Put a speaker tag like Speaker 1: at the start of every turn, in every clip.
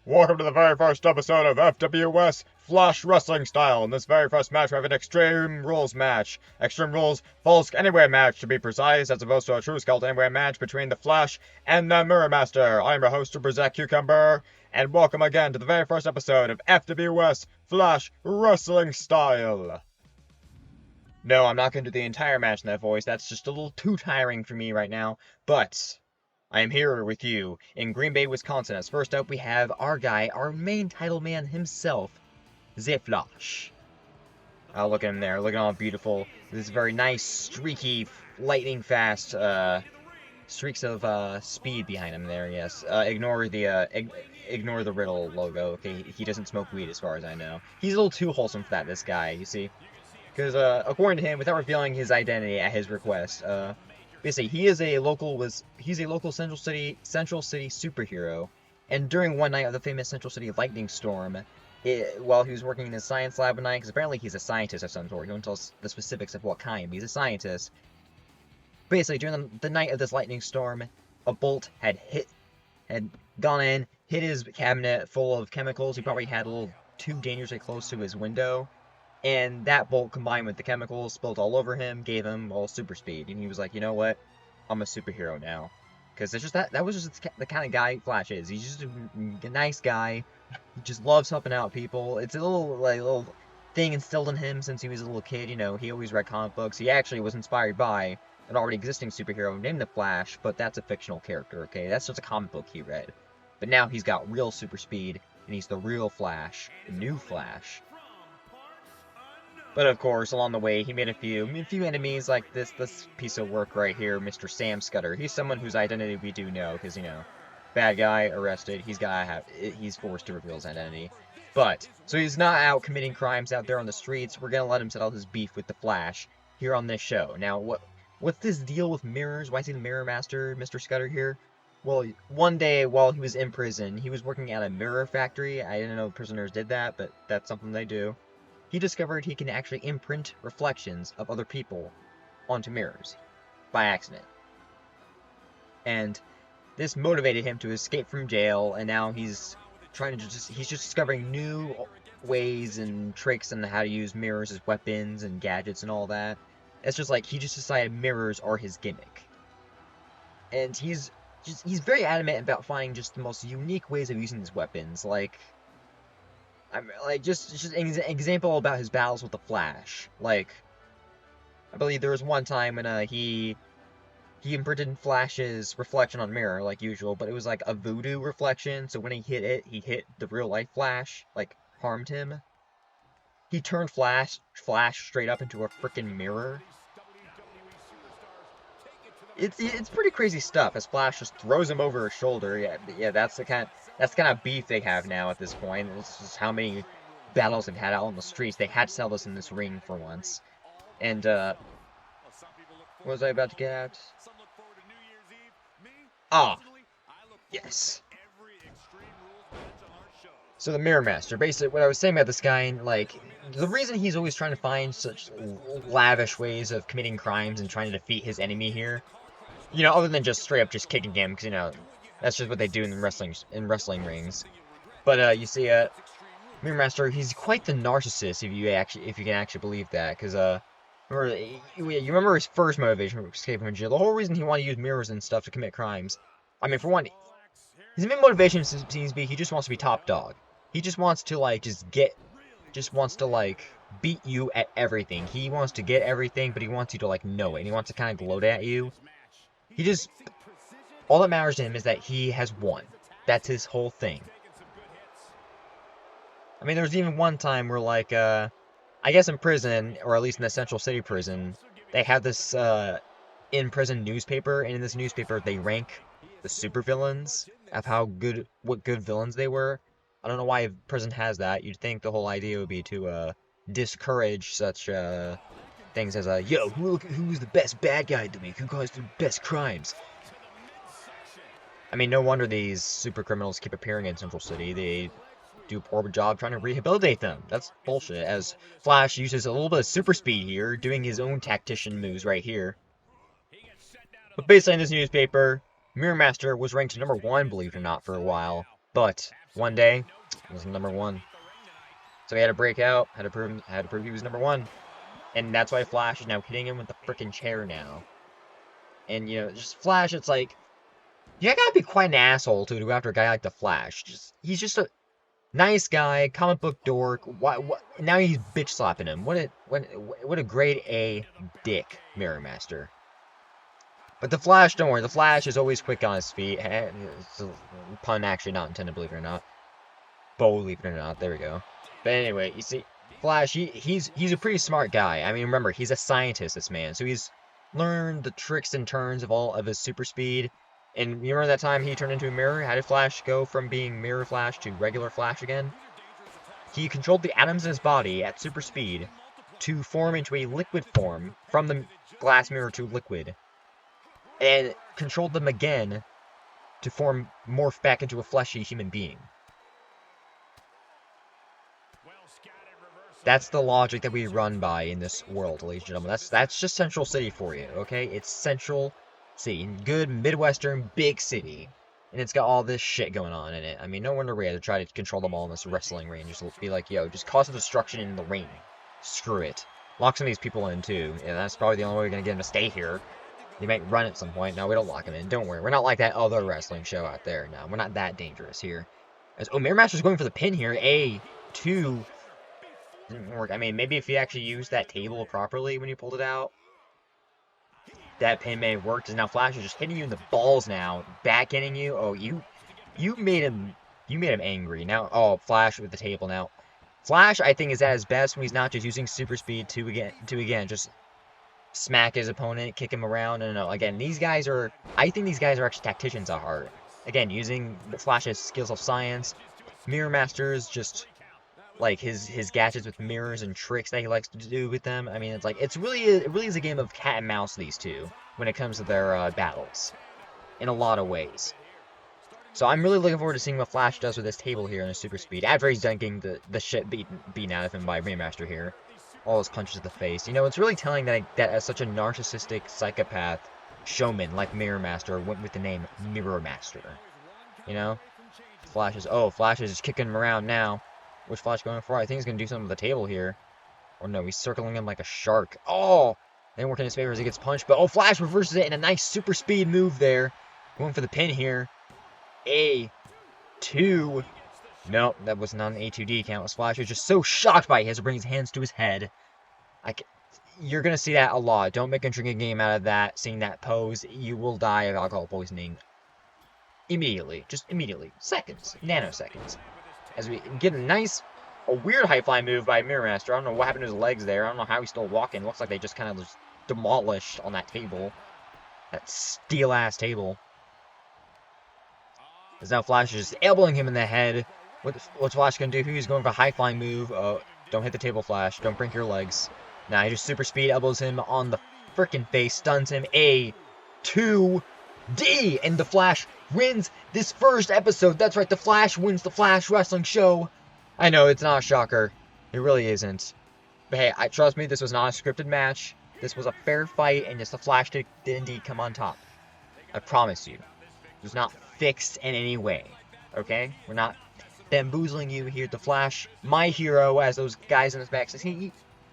Speaker 1: Welcome to the very first episode of FWS Flash Wrestling Style. In this very first match, we have an Extreme Rules match. Extreme Rules False Anywhere match, to be precise, as opposed to a True Skeleton Anywhere match between the Flash and the Mirror Master. I am your host, Superzak Cucumber, and welcome again to the very first episode of FWS Flash Wrestling Style. No, I'm not going to do the entire match in that voice. That's just a little too tiring for me right now, but I am here with you in Green Bay, Wisconsin. As first up, we have our guy, our main title man himself, The Flash. Look at him there, looking all beautiful. This very nice, streaky, lightning fast streaks of speed behind him there. Yes. Ignore the Riddle logo. Okay, he doesn't smoke weed, as far as I know. He's a little too wholesome for that. This guy, you see, because according to him, without revealing his identity at his request, basically, he's a local Central City superhero, and during one night of the famous Central City lightning storm, while he was working in his science lab one night, because apparently he's a scientist of some sort, he won't tell us the specifics of what kind, but he's a scientist. Basically, during the night of this lightning storm, a bolt had gone in, hit his cabinet full of chemicals. He probably had a little too dangerously close to his window. And that bolt, combined with the chemicals, spilled all over him, gave him all super speed. And he was like, you know what? I'm a superhero now. Because it's just that was just the kind of guy Flash is. He's just a nice guy. He just loves helping out people. It's a little thing instilled in him since he was a little kid. You know, he always read comic books. He actually was inspired by an already existing superhero named the Flash, but that's a fictional character, okay? That's just a comic book he read. But now he's got real super speed, and he's the real Flash, the new Flash. But of course, along the way, he made a few enemies, like this piece of work right here, Mr. Sam Scudder. He's someone whose identity we do know, because, you know, bad guy, arrested, he's forced to reveal his identity. But, so he's not out committing crimes out there on the streets. We're gonna let him settle his beef with the Flash here on this show. Now, what's this deal with mirrors? Why is he the Mirror Master, Mr. Scudder here? Well, one day while he was in prison, he was working at a mirror factory. I didn't know prisoners did that, but that's something they do. He discovered he can actually imprint reflections of other people onto mirrors by accident. And this motivated him to escape from jail, and now he's just discovering new ways and tricks on how to use mirrors as weapons and gadgets and all that. It's just like he just decided mirrors are his gimmick. And he's very adamant about finding just the most unique ways of using these weapons, just an example about his battles with the Flash. Like, I believe there was one time when he imprinted Flash's reflection on mirror like usual, but it was like a voodoo reflection. So when he hit the real life Flash, like harmed him. He turned Flash straight up into a freaking mirror. It's pretty crazy stuff. As Flash just throws him over his shoulder. Yeah, that's the kind of beef they have now at this point. This is how many battles they've had out on the streets. They had to sell this in this ring for once. And what was I about to get at? Yes. So the Mirror Master, basically what I was saying about this guy, like, the reason he's always trying to find such lavish ways of committing crimes and trying to defeat his enemy here, you know, other than just straight up just kicking him, because, you know, that's just what they do in wrestling rings. But you see, Mirror Master, he's quite the narcissist, if you can actually believe that. Because you remember his first motivation for escaping from jail. The whole reason he wanted to use mirrors and stuff to commit crimes. I mean, for one, his main motivation seems to be he just wants to be top dog. He just wants to beat you at everything. He wants to get everything, but he wants you to know it. And he wants to kind of gloat at you. All that matters to him is that he has won. That's his whole thing. I mean, there was even one time where, I guess in prison, or at least in the Central City prison, they have this, in-prison newspaper, and in this newspaper, they rank the supervillains of what good villains they were. I don't know why prison has that. You'd think the whole idea would be to, discourage such, things as, yo, who's the best bad guy to me? Who caused the best crimes? I mean, no wonder these super criminals keep appearing in Central City. They do a poor job trying to rehabilitate them. That's bullshit, as Flash uses a little bit of super speed here, doing his own tactician moves right here. But basically in this newspaper, Mirror Master was ranked number 1, believe it or not, for a while. But one day, he was number one. So he had to break out, had to prove he was number one. And that's why Flash is now hitting him with the freaking chair now. And, you know, just Flash, it's like, you gotta be quite an asshole to go after a guy like the Flash. He's just a nice guy, comic book dork. What? Now he's bitch slapping him. What a grade A dick, Mirror Master. But the Flash, don't worry. The Flash is always quick on his feet. It's a pun actually not intended, believe it or not. Believe it or not. There we go. But anyway, you see, Flash, he's a pretty smart guy. I mean, remember, he's a scientist, this man. So he's learned the tricks and turns of all of his super speed. And you remember that time he turned into a mirror? How did Flash go from being Mirror Flash to regular Flash again? He controlled the atoms in his body at super speed to form into a liquid form from the glass mirror to liquid. And controlled them again to morph back into a fleshy human being. That's the logic that we run by in this world, ladies and gentlemen. That's just Central City for you, okay? It's Central City, good Midwestern big city, and it's got all this shit going on in it. I mean, no wonder we had to try to control them all in this wrestling ring. Just be like, yo, just cause the destruction in the ring. Screw it. Lock some of these people in too, and that's probably the only way we're gonna get them to stay here. They might run at some point. No, we don't lock them in. Don't worry. We're not like that other wrestling show out there. No, we're not that dangerous here. Mirror Master's going for the pin here. A2. Didn't work. I mean, maybe if he actually used that table properly when you pulled it out, that pin may have worked. Because now Flash is just hitting you in the balls now. Back hitting you. Oh, you made him angry. Now, oh, Flash with the table now. Flash, I think, is at his best when he's not just using super speed to again just smack his opponent, kick him around. No. Again, I think these guys are actually tacticians at heart. Again, using Flash's skills of science. Mirror Master's just like his gadgets with mirrors and tricks that he likes to do with them. I mean, it really is a game of cat and mouse, these two, when it comes to their battles, in a lot of ways. So I'm really looking forward to seeing what Flash does with this table here in his super speed, after he's done getting the shit beaten out of him by Mirror Master here. All those punches to the face. You know, it's really telling that as such a narcissistic psychopath showman like Mirror Master went with the name Mirror Master. You know? Flash is just kicking him around now. Which Flash going for? I think he's going to do something with the table here. Or no, he's circling him like a shark. Oh! Didn't work in his favor as he gets punched. But, Flash reverses it in a nice super speed move there. Going for the pin here. A2. Nope, that was not an A2D count. Flash was just so shocked by it, he has to bring his hands to his head. You're going to see that a lot. Don't make a drinking game out of that. Seeing that pose, you will die of alcohol poisoning. Immediately. Just immediately. Seconds. Nanoseconds. As we get a weird high-fly move by Mirror Master. I don't know what happened to his legs there. I don't know how he's still walking. Looks like they just kind of just demolished on that table. That steel-ass table. As now Flash is just elbowing him in the head. What's Flash going to do? He's going for a high-flying move. Don't hit the table, Flash. Don't break your legs. Now he just super speed elbows him on the freaking face. Stuns him. A2D. And the Flash wins this first episode. That's right, the Flash wins the Flash Wrestling Show. I know, it's not a shocker. It really isn't. But hey, trust me, this was not a scripted match. This was a fair fight, and yes, the Flash did indeed come on top. I promise you. It was not fixed in any way. Okay? We're not bamboozling you here. The Flash, my hero, as those guys in his back says,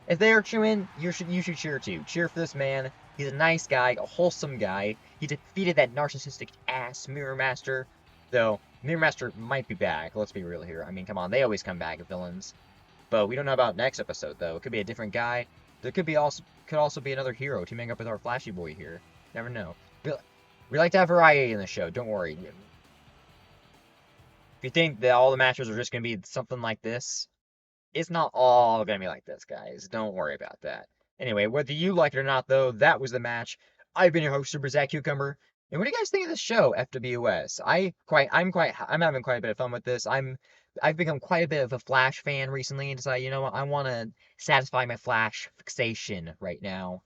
Speaker 1: if they're cheering, you should cheer too. Cheer for this man. He's a nice guy, a wholesome guy. He defeated that narcissistic ass Mirror Master. Though, Mirror Master might be back. Let's be real here. I mean, come on. They always come back, villains. But we don't know about next episode, though. It could be a different guy. There could also be another hero teaming up with our Flashy boy here. Never know. We like to have variety in the show. Don't worry. If you think that all the matches are just going to be something like this, it's not all going to be like this, guys. Don't worry about that. Anyway, whether you like it or not, though, that was the match. I've been your host, Super Zach Cucumber. And what do you guys think of this show, FWS? I'm having quite a bit of fun with this. I've become quite a bit of a Flash fan recently, and decided, you know what, I want to satisfy my Flash fixation right now.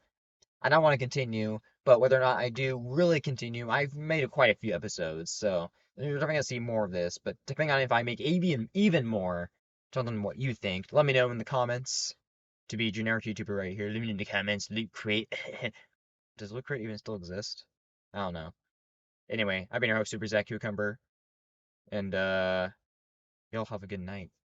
Speaker 1: And I want to continue, but whether or not I do really continue, I've made quite a few episodes, so you're definitely going to see more of this. But depending on if I make even more, tell them what you think. Let me know in the comments. To be a generic YouTuber right here, leave me in the comments. Loot Crate. Does Loot Crate even still exist? I don't know. Anyway, I've been your host, Super Zach Cucumber. And y'all have a good night.